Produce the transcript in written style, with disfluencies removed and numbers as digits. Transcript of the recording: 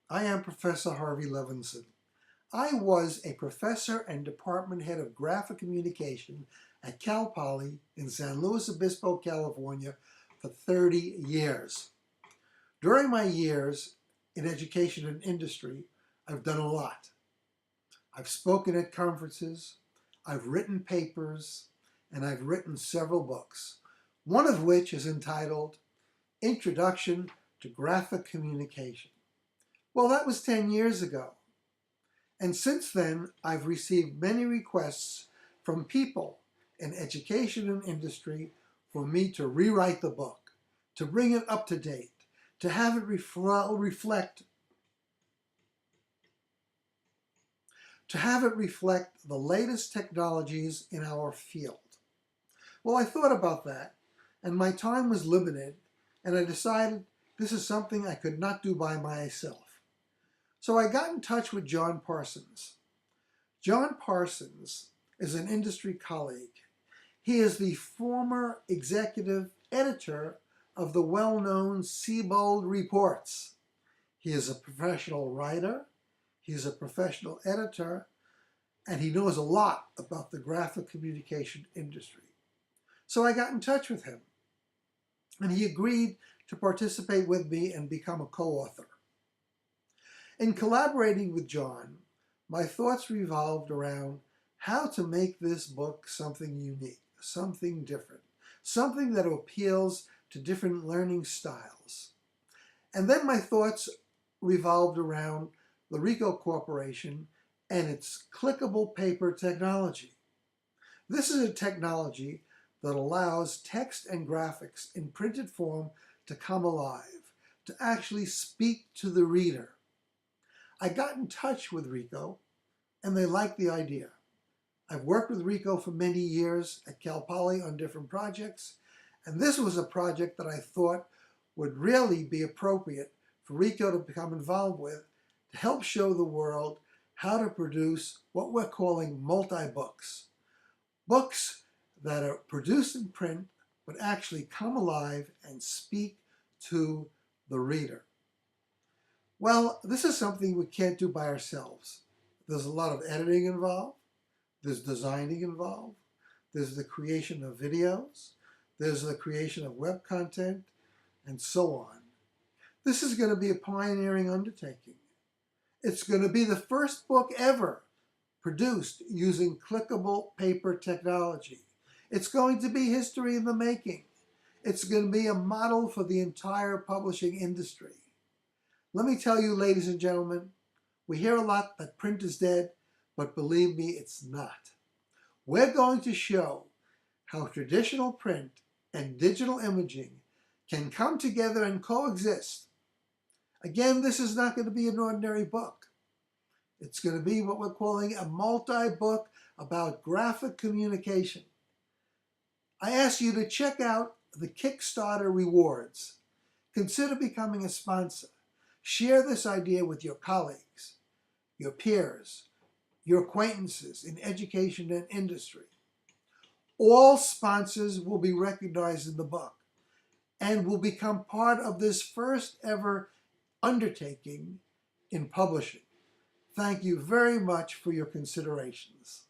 I am Professor Harvey Levinson. I was a professor and department head of graphic communication at Cal Poly in San Luis Obispo, California for 30 years. During my years in education and industry, I've done a lot. I've spoken at conferences, I've written papers, and I've written several books, one of which is entitled Introduction to Graphic Communication. Well, that was 10 years ago. And since then, I've received many requests from people in education and industry for me to rewrite the book, to bring it up to date, to have it reflect the latest technologies in our field. Well, I thought about that, and my time was limited, and I decided this is something I could not do by myself. So I got in touch with John Parsons. John Parsons is an industry colleague. He is the former executive editor of the well-known Siebold Reports. He is a professional writer, he is a professional editor, and he knows a lot about the graphic communication industry. So I got in touch with him, and he agreed to participate with me and become a co-author. In collaborating with John, my thoughts revolved around how to make this book something unique, something different, something that appeals to different learning styles. And then my thoughts revolved around the Ricoh Corporation and its clickable paper technology. This is a technology that allows text and graphics in printed form to come alive, to actually speak to the reader. I got in touch with Ricoh, and they liked the idea. I've worked with Ricoh for many years at Cal Poly on different projects, and this was a project that I thought would really be appropriate for Ricoh to become involved with to help show the world how to produce what we're calling multi-books. Books that are produced in print but actually come alive and speak to the reader. Well, this is something we can't do by ourselves. There's a lot of editing involved, there's designing involved, there's the creation of videos, there's the creation of web content, and so on. This is going to be a pioneering undertaking. It's going to be the first book ever produced using clickable paper technology. It's going to be history in the making. It's going to be a model for the entire publishing industry. Let me tell you, ladies and gentlemen, we hear a lot that print is dead, but believe me, it's not. We're going to show how traditional print and digital imaging can come together and coexist. Again, this is not going to be an ordinary book. It's going to be what we're calling a multi-book about graphic communication. I ask you to check out the Kickstarter rewards. Consider becoming a sponsor. Share this idea with your colleagues, your peers, your acquaintances in education and industry. All sponsors will be recognized in the book and will become part of this first ever undertaking in publishing. Thank you very much for your considerations.